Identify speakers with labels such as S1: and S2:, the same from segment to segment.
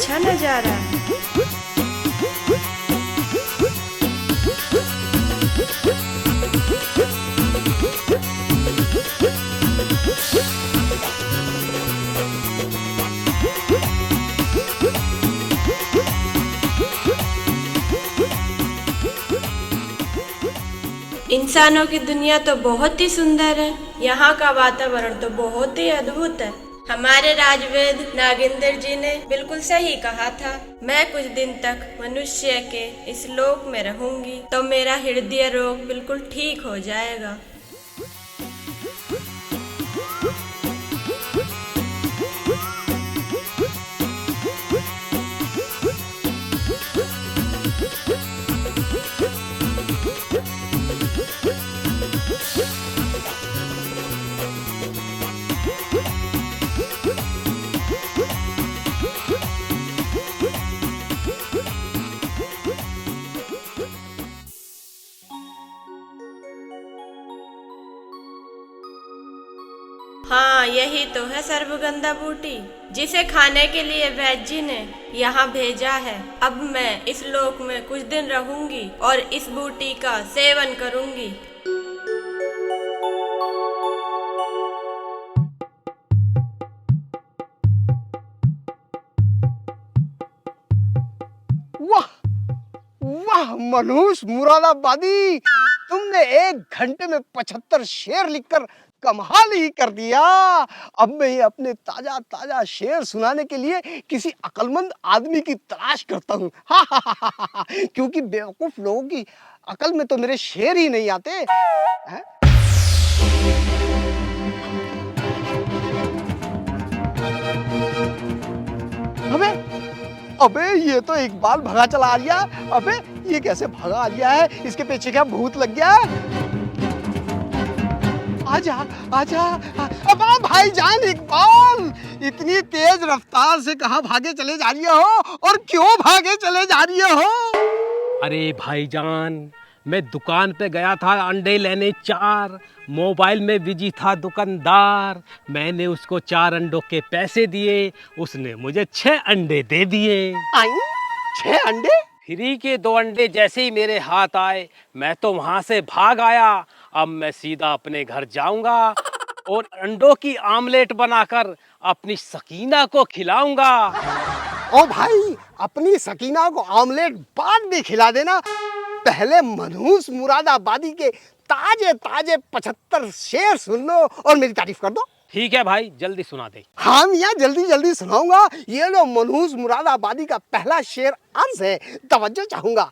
S1: अच्छा नजारा है। इंसानों की दुनिया तो बहुत ही सुंदर है। यहाँ का वातावरण तो बहुत ही अद्भुत है। हमारे राजवेद नागेंद्र जी ने बिल्कुल सही कहा था, मैं कुछ दिन तक मनुष्य के इस लोक में रहूंगी तो मेरा हृदय रोग बिल्कुल ठीक हो जाएगा। हाँ, यही तो है सर्वगंधा बूटी, जिसे खाने के लिए वैद्य जी ने यहाँ भेजा है। अब मैं इस लोक में कुछ दिन रहूंगी और इस बूटी का सेवन करूंगी।
S2: वाह वाह मनहूस मुरादाबादी, तुमने 1 घंटे में 75 शेर लिखकर कमाल ही कर दिया। अब मैं ये अपने ताजा ताजा शेर सुनाने के लिए किसी अक्लमंद आदमी की तलाश करता हूँ। क्योंकि बेवकूफ लोगों की अकल में तो मेरे शेर ही नहीं आते हैं? अबे अबे ये तो इकबाल भगा चला आ गया। अबे ये कैसे भगा आ गया है? इसके पीछे क्या भूत लग गया है? आजा आजा। अब भाईजान इकबाल, इतनी तेज रफ्तार से कहाँ भागे चले जा रही हो और क्यों भागे चले जा रही हो?
S3: अरे भाईजान, मैं दुकान पे गया था अंडे लेने 4। मोबाइल में बिजी था दुकानदार। मैंने उसको 4 अंडों के पैसे दिए, उसने मुझे 6 अंडे दे दिए।
S2: 6 अंडे?
S3: फ्री के 2 अंडे जैसे ही मेरे हाथ आए, मैं तो वहां से भाग आया। अब मैं सीधा अपने घर जाऊंगा और अंडों की आमलेट बनाकर अपनी सकीना को खिलाऊंगा।
S2: ओ भाई, अपनी सकीना को आमलेट बाद में खिला देना। पहले मनहूस मुरादाबादी के ताजे ताजे 75 शेर सुन लो और मेरी तारीफ कर दो।
S3: ठीक है भाई, जल्दी सुना दे।
S2: हाँ मियाँ, जल्दी जल्दी सुनाऊंगा। ये लो मनहूस मुरादाबादी का पहला शेर अर्ज है, तवज्जो चाहूंगा।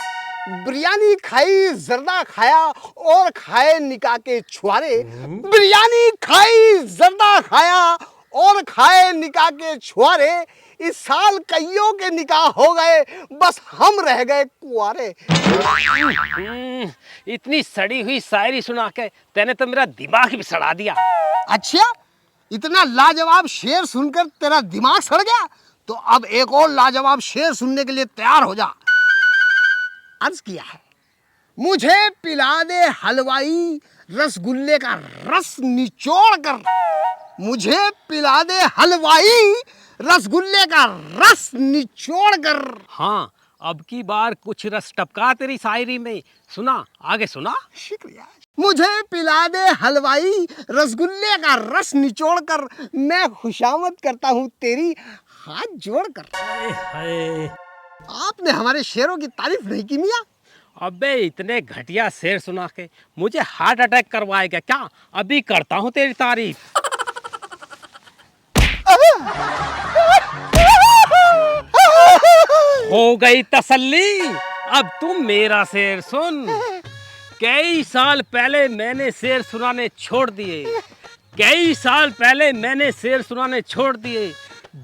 S2: बिरयानी खाई, जर्दा खाया और खाए निकाह के छुआरे। बिरयानी खाई, जर्दा खाया और खाए निकाह के छुआरे। इस साल कईयों के निकाह हो गए, बस हम रह गए कुंवारे।
S3: इतनी सड़ी हुई शायरी सुना के तैने तो मेरा दिमाग भी सड़ा दिया।
S2: अच्छा, इतना लाजवाब शेर सुनकर तेरा दिमाग सड़ गया? तो अब एक और लाजवाब शेर सुनने के लिए तैयार हो जा। अर्ज किया है, मुझे पिला दे हलवाई रसगुल्ले का रस निचोड़ कर। मुझे पिला दे हलवाई रसगुल्ले का रस निचोड़ कर।
S3: हाँ, अब की बार कुछ रस टपका तेरी शायरी में। सुना, आगे सुना।
S2: शुक्रिया। मुझे पिला दे हलवाई रसगुल्ले का रस निचोड़ कर, मैं खुशामद करता हूँ तेरी हाथ जोड़ कर। आपने हमारे शेरों की तारीफ नहीं की मियाँ?
S3: अबे इतने घटिया शेर सुना के मुझे हार्ट अटैक करवाएगा क्या? अभी करता हूँ तेरी तारीफ। हो गई तसल्ली? अब तुम मेरा शेर सुन। कई साल पहले मैंने शेर सुनाने छोड़ दिए। कई साल पहले मैंने शेर सुनाने छोड़ दिए।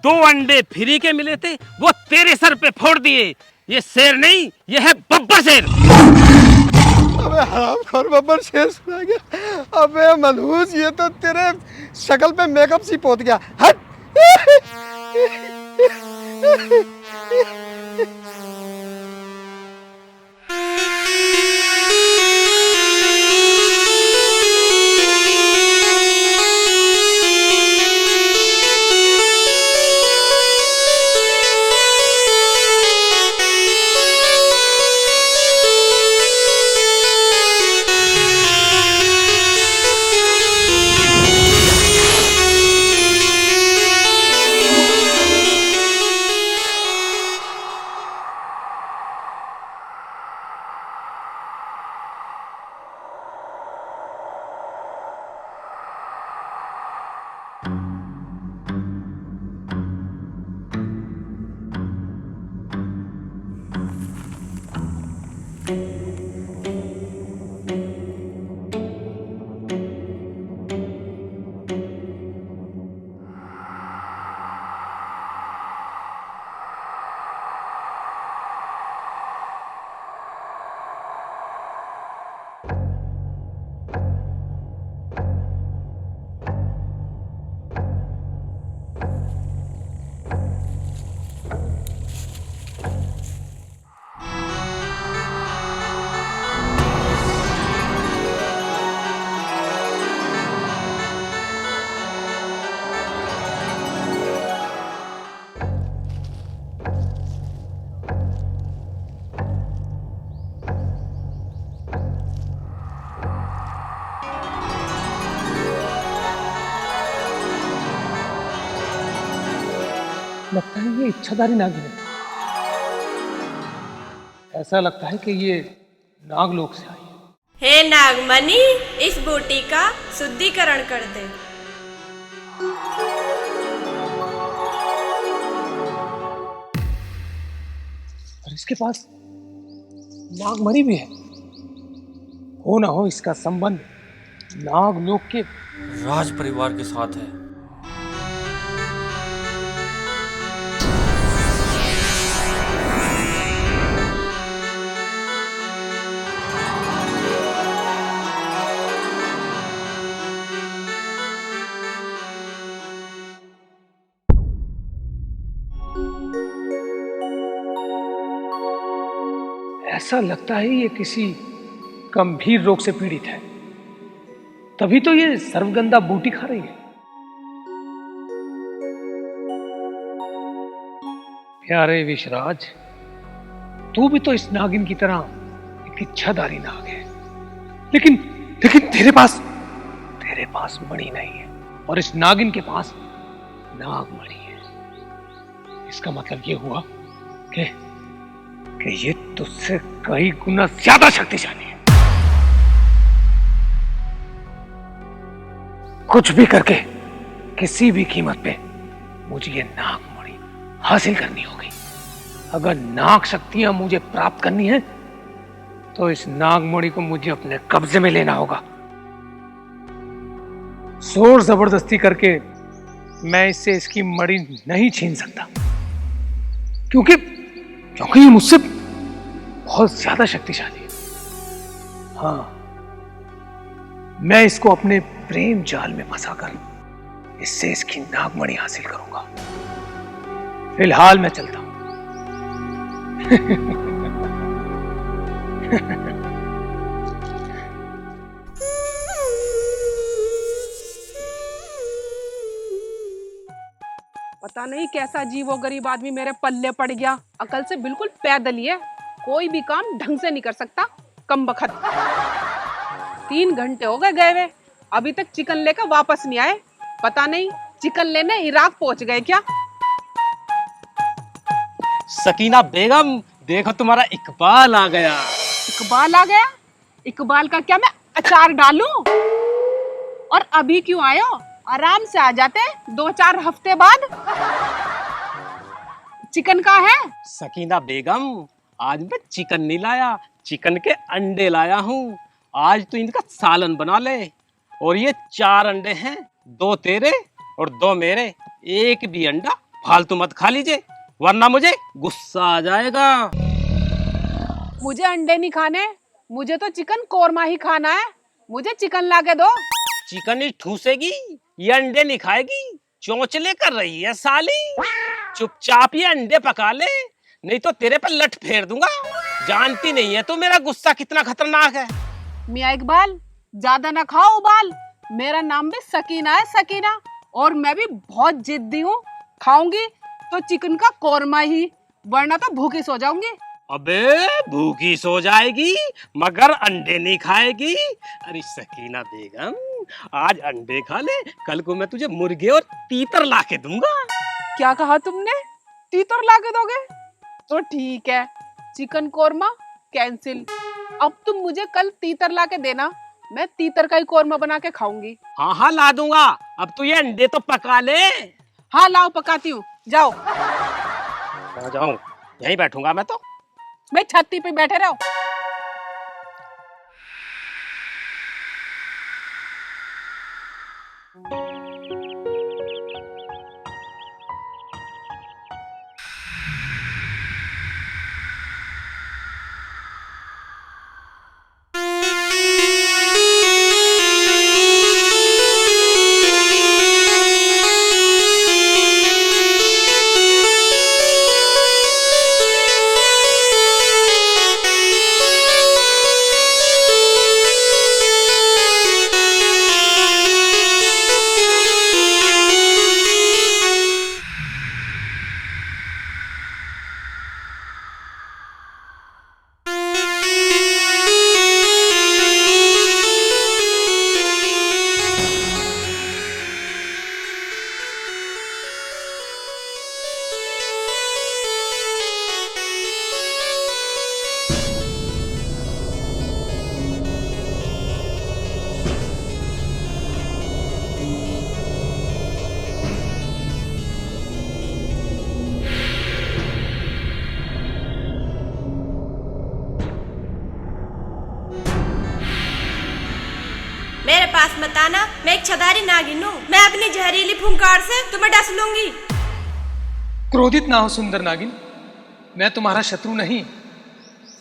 S3: 2 अंडे फ्री के मिले थे, वो तेरे सर पे फोड़ दिए। ये शेर नहीं, ये है बब्बर शेर।
S2: अबे हरामखोर, बब्बर शेर सुना गया। अबे मनहूस, ये तो तेरे शक्ल पे मेकअप सी पोत गया। हट।
S4: लगता है ये इच्छाधारी नागिन है। ऐसा लगता है कि ये नागलोक से आई है।
S1: हे नागमणि, इस बूटी का शुद्धिकरण कर दे।
S4: और इसके पास नागमणि भी है। हो ना हो इसका संबंध नागलोक के
S5: राज परिवार के साथ है।
S4: ऐसा लगता है ये किसी गंभीर रोग से पीड़ित है, तभी तो ये सर्वगंधा बूटी खा रही है। प्यारे विषराज, तू भी तो इस नागिन की तरह एक इच्छाधारी नाग है, लेकिन लेकिन तेरे पास मणि नहीं है और इस नागिन के पास नागमणि है। इसका मतलब ये हुआ कि ये तुझसे कई गुना ज्यादा शक्तिशाली है। कुछ भी करके किसी भी कीमत पे मुझे ये नागमणि हासिल करनी होगी। अगर नाग शक्तियां मुझे प्राप्त करनी है तो इस नागमणि को मुझे अपने कब्जे में लेना होगा। जोर जबरदस्ती करके मैं इससे इसकी मणि नहीं छीन सकता, क्योंकि ये मुझसे बहुत ज्यादा शक्तिशाली है। हाँ, मैं इसको अपने प्रेम जाल में फंसाकर इससे इसकी नागमणि हासिल करूंगा। फिलहाल मैं चलता हूं।
S6: पता नहीं कैसा अजीबो गरीब आदमी मेरे पल्ले पड़ गया। अकल से बिल्कुल पैदल ही है, कोई भी काम ढंग से नहीं कर सकता। कम बखत 3 घंटे हो गए हुए, अभी तक चिकन लेकर वापस नहीं आए। पता नहीं चिकन लेने इराक पहुंच गए क्या।
S3: सकीना बेगम, देखो तुम्हारा इकबाल आ गया।
S6: इकबाल आ गया? इकबाल का क्या मैं अचार डालूं? और अभी क्यों आए हो? आराम से आ जाते 2-4 हफ्ते बाद। चिकन का है?
S3: सकीना बेगम, आज मैं चिकन नहीं लाया, चिकन के अंडे लाया हूँ। आज तो इनका सालन बना ले। और ये 4 अंडे हैं, 2 तेरे और 2 मेरे। एक भी अंडा फालतू मत खा लीजिए, वरना मुझे गुस्सा आ जाएगा।
S6: मुझे अंडे नहीं खाने, मुझे तो चिकन कोरमा ही खाना है। मुझे चिकन ला के दो।
S3: चिकन ही ठूसेगी, ये अंडे नहीं खाएगी। चौंचले कर रही है साली। चुपचाप ये अंडे पका ले, नहीं तो तेरे पर लठ फेर दूंगा। जानती नहीं है तो मेरा गुस्सा कितना खतरनाक है।
S6: मियाँ इकबाल, ज्यादा ना खाओ उबाल। मेरा नाम भी सकीना है, सकीना। और मैं भी बहुत जिद्दी हूँ। खाऊंगी तो चिकन का कोरमा ही, वरना तो भूखी सो जाऊंगी।
S3: अबे भूखी सो जाएगी मगर अंडे नहीं खाएगी। अरे सकीना बेगम, आज अंडे खा ले, कल को मैं तुझे मुर्गे और तीतर ला के दूंगा।
S6: क्या कहा तुमने? तीतर ला के दोगे? तो ठीक है, चिकन कोरमा कैंसिल। अब तुम मुझे कल तीतर ला के देना, मैं तीतर का ही कोरमा बना के खाऊंगी।
S3: हाँ हाँ ला दूंगा। अब तू ये अंडे तो पका ले।
S6: हाँ लाओ, पकाती हूँ, जाओ।
S3: कहाँ जाऊं? यहीं बैठूंगा मैं तो।
S6: मैं छत्ती पे बैठे रहो।
S1: मैं एक छदारी नागिन हूँ। मैं अपनी जहरीली फुंकार से तुम्हें डस लूंगी।
S4: क्रोधित ना हो सुंदर नागिन, मैं तुम्हारा शत्रु नहीं,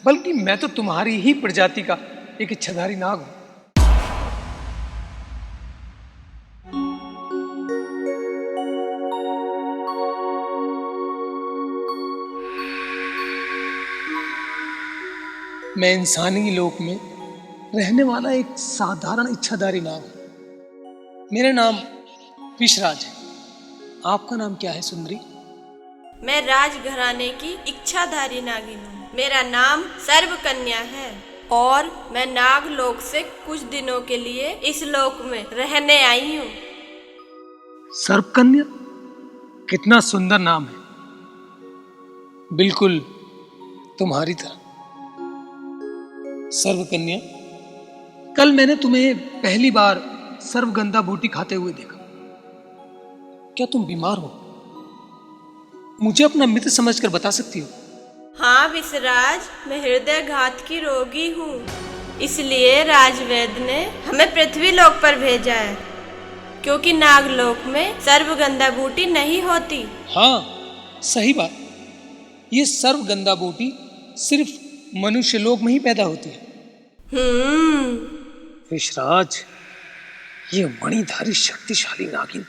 S4: बल्कि मैं तो तुम्हारी ही प्रजाति का एक इच्छाधारी नाग हूं। मैं इंसानी लोक में रहने वाला एक साधारण इच्छाधारी नाग हूं। मेरा नाम विषराज है। आपका नाम क्या है सुंदरी?
S1: मैं राजघराने की इच्छाधारी नागिन हूँ। मेरा नाम सर्वकन्या है और मैं नागलोक से कुछ दिनों के लिए इस लोक में रहने आई हूँ।
S4: सर्पकन्या, कितना सुंदर नाम है, बिल्कुल तुम्हारी तरह। सर्वकन्या, कल मैंने तुम्हें पहली बार सर्वगंधा बूटी खाते हुए देखा। क्या तुम बीमार हो? मुझे अपना मित्र समझकर बता सकती हो?
S1: हाँ विषराज, मैं हृदयघात की रोगी हूँ, इसलिए राजवैद ने हमें पृथ्वी लोक पर भेजा है, क्योंकि नागलोक में सर्वगंधा बूटी नहीं होती।
S4: हाँ, सही बात। ये सर्वगंधा बूटी सिर्फ मनुष्य लोक में ही पैदा होती है। विषराज, ये मणिधारी शक्तिशाली नागिन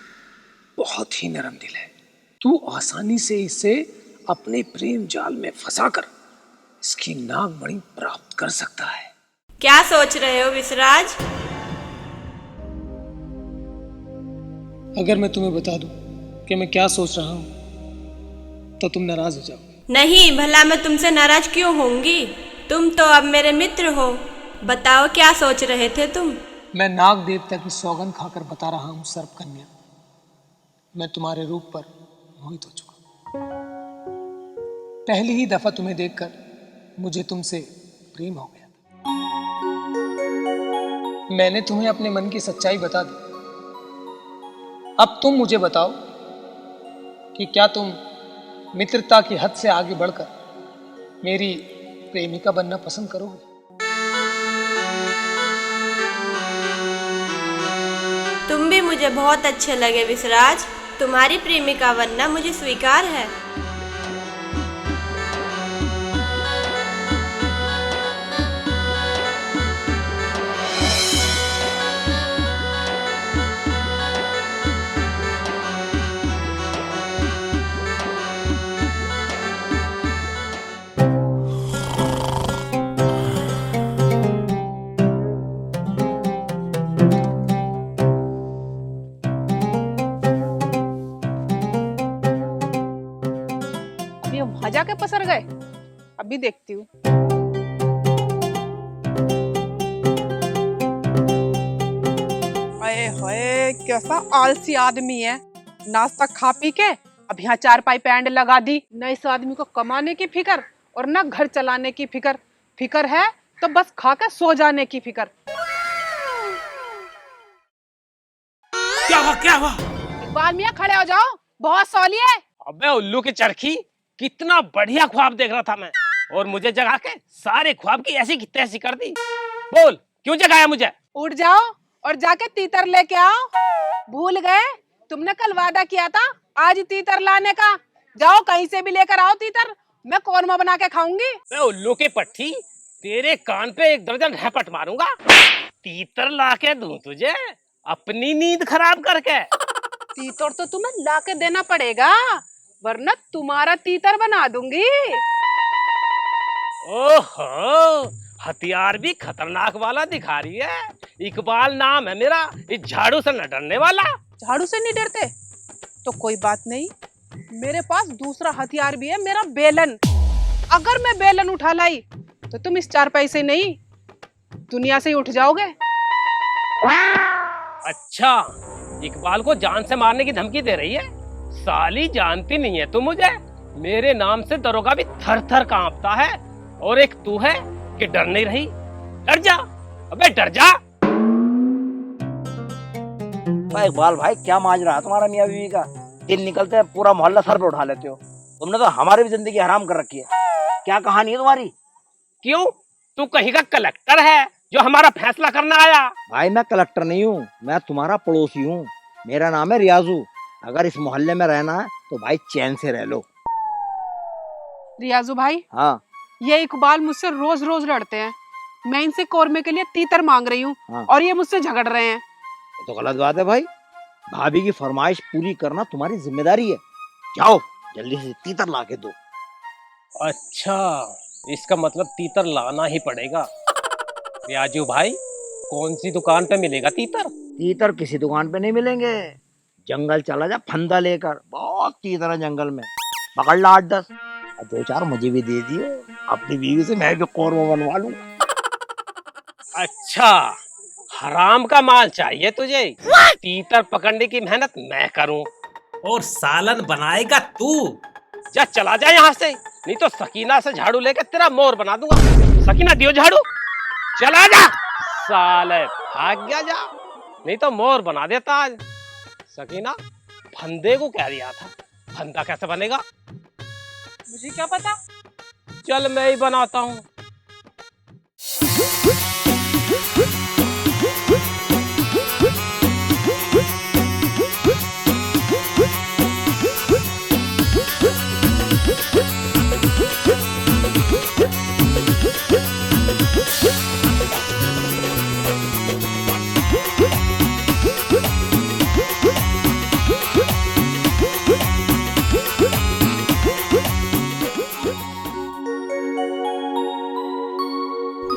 S4: बहुत ही नरम दिल है। तू आसानी से इसे अपने प्रेम जाल में फंसाकर इसकी नागमणि प्राप्त कर सकता है।
S1: क्या सोच रहे हो विषराज?
S4: अगर मैं तुम्हें बता दूं कि मैं क्या सोच रहा हूं तो तुम नाराज हो जाओगे। नहीं,
S1: भला मैं तुमसे नाराज क्यों होंगी? तुम तो अब मेरे मित्र हो। बताओ क्या सोच रहे थे तुम?
S4: मैं नाग देवता की सौगंध खाकर बता रहा हूं सर्पकन्या, मैं तुम्हारे रूप पर मोहित हो चुका। पहली ही दफा तुम्हें देखकर मुझे तुमसे प्रेम हो गया। मैंने तुम्हें अपने मन की सच्चाई बता दी। अब तुम मुझे बताओ कि क्या तुम मित्रता की हद से आगे बढ़कर मेरी प्रेमिका बनना पसंद करोगे?
S1: तुम भी मुझे बहुत अच्छे लगे विषराज। तुम्हारी प्रेमिका बनना मुझे स्वीकार है।
S6: वहां जाके पसर गए, अभी देखती हूँ। अरे हाय, कैसा आलसी आदमी है। नाश्ता खा पी के अब यहाँ चारपाई पे एंड लगा दी। न इस आदमी को कमाने की फिक्र और न घर चलाने की फिक्र। फिक्र है तो बस खा के सो जाने की फिक्र।
S3: क्या हुआ?
S6: इकबाल मियाँ खड़े हो जाओ, बहुत सौली है।
S3: अबे उल्लू की चरखी, कितना बढ़िया ख्वाब देख रहा था मैं, और मुझे जगा के सारे ख्वाब की ऐसी की तैसी कर दी। बोल, क्यों जगाया मुझे?
S6: उठ जाओ और जाके तीतर लेके आओ। भूल गए तुमने कल वादा किया था आज तीतर लाने का। जाओ कहीं से भी लेकर आओ तीतर, मैं कौरमा बना के खाऊंगी।
S3: मैं उल्लू की पट्टी, तेरे कान पे एक दर्जन झपट मारूंगा। तीतर ला के दूं तुझे, अपनी नींद खराब करके।
S6: तीतर तो तुम्हें ला के देना पड़ेगा, वरना तुम्हारा तीतर बना दूंगी।
S3: ओहो, हथियार भी खतरनाक वाला दिखा रही है। इकबाल नाम है मेरा, इस झाड़ू से न डरने वाला।
S6: झाड़ू से नहीं डरते तो कोई बात नहीं, मेरे पास दूसरा हथियार भी है, मेरा बेलन। अगर मैं बेलन उठा लाई तो तुम इस चारपाई से नहीं, दुनिया से ही उठ जाओगे।
S3: अच्छा, इकबाल को जान से मारने की धमकी दे रही है। साली जानती नहीं है तू मुझे। मेरे नाम से दरोगा भी थर थर कांपता है, और एक तू है कि डर नहीं रही। डर जा, अबे डर जा।
S7: इकबाल भाई, क्या माजरा है तुम्हारा मियां बीवी का? दिन निकलते हैं पूरा मोहल्ला सर पे उठा लेते हो। तुमने तो हमारी भी जिंदगी हराम कर रखी है। क्या कहानी है तुम्हारी?
S3: क्यों, तू कहीं का कलेक्टर है जो हमारा फैसला करना आया?
S7: भाई मैं कलेक्टर नहीं हूँ, मैं तुम्हारा पड़ोसी हूँ। मेरा नाम है रियाजू। अगर इस मोहल्ले में रहना है तो भाई चैन से रह लो।
S6: रियाजू भाई,
S7: हाँ
S6: ये इकबाल मुझसे रोज रोज लड़ते हैं। मैं इनसे कौरमे के लिए तीतर मांग रही हूँ
S7: हाँ।
S6: और ये मुझसे झगड़ रहे हैं।
S7: ये तो गलत बात है भाई। भाभी की फरमाइश पूरी करना तुम्हारी जिम्मेदारी है। जाओ जल्दी से तीतर ला के दो।
S3: अच्छा, इसका मतलब तीतर लाना ही पड़ेगा। रियाजू भाई, कौन सी दुकान पे मिलेगा तीतर?
S7: तीतर किसी दुकान पे नहीं मिलेंगे। जंगल चला जा फंदा लेकर, बहुत तीतर है जंगल में। पकड़ ला 8-10 और 2-4 मुझे भी दे दियो। अपनी बीवी से मैं भी कौरमा बनवा लूं।
S3: अच्छा, हराम का माल चाहिए तुझे? तीतर पकड़ने की मेहनत मैं करूं और सालन बनाएगा तू। जा चला जा यहाँ से, नहीं तो सकीना से झाड़ू लेकर तेरा मोर बना दूंगा। सकीना दियो झाड़ू, चला जा। साले भाग गया, जा नहीं तो मोर बना देता आज। सकीना, फंदे को कह दिया था, फंदा कैसे बनेगा?
S6: मुझे क्या पता।
S3: चल मैं ही बनाता हूँ।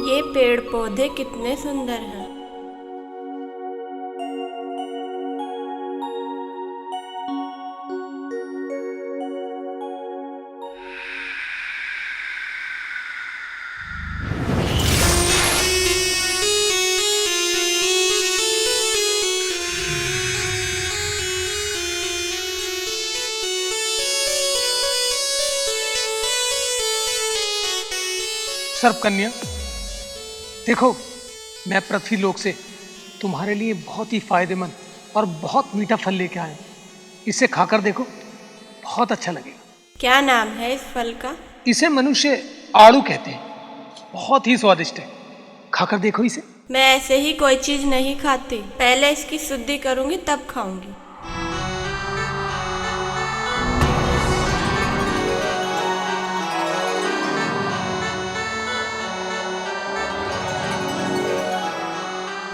S1: ये पेड़ पौधे कितने सुंदर हैं।
S4: सर्प कन्या, देखो, मैं पृथ्वी लोक से तुम्हारे लिए बहुत ही फायदेमंद और बहुत मीठा फल लेके आया हूं। इसे खाकर देखो, बहुत अच्छा लगेगा।
S1: क्या नाम है इस फल का?
S4: इसे मनुष्य आड़ू कहते हैं। बहुत ही स्वादिष्ट है, खाकर देखो इसे।
S1: मैं ऐसे ही कोई चीज नहीं खाती, पहले इसकी शुद्धि करूंगी तब खाऊंगी।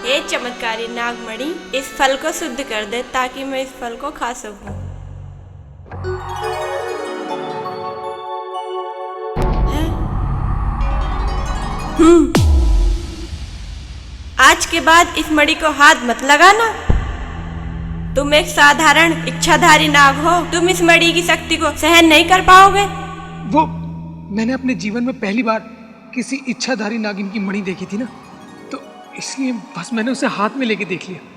S1: हे चमत्कारी नागमणि, इस फल को शुद्ध कर दे ताकि मैं इस फल को खा सकूं। हैं? आज के बाद इस मणि को हाथ मत लगाना। तुम एक साधारण इच्छाधारी नाग हो, तुम इस मणि की शक्ति को सहन नहीं कर पाओगे।
S4: वो मैंने अपने जीवन में पहली बार किसी इच्छाधारी नागिन की मणि देखी थी ना, तो इसलिए बस मैंने उसे हाथ में लेके देख लिया।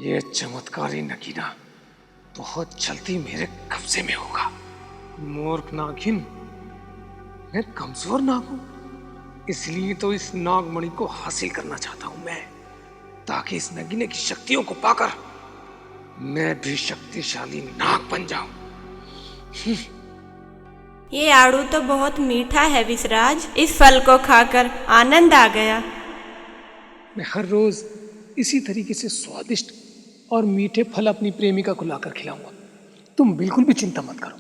S4: ये चमत्कारी नगीना बहुत जल्दी मेरे कब्जे में होगा। मूर्ख नागिन, मैं कमजोर नाग हूं, इसलिए तो इस नागमणि को हासिल करना चाहता हूं मैं, ताकि इस नगीने की शक्तियों को पाकर मैं भी शक्तिशाली नाग बन जाऊं।
S1: ये आड़ू तो बहुत मीठा है विसराज, इस फल को खाकर आनंद आ गया।
S4: मैं हर रोज इसी तरीके से स्वादिष्ट और मीठे फल अपनी प्रेमिका को लाकर खिलाऊंगा। तुम बिल्कुल भी चिंता मत करो।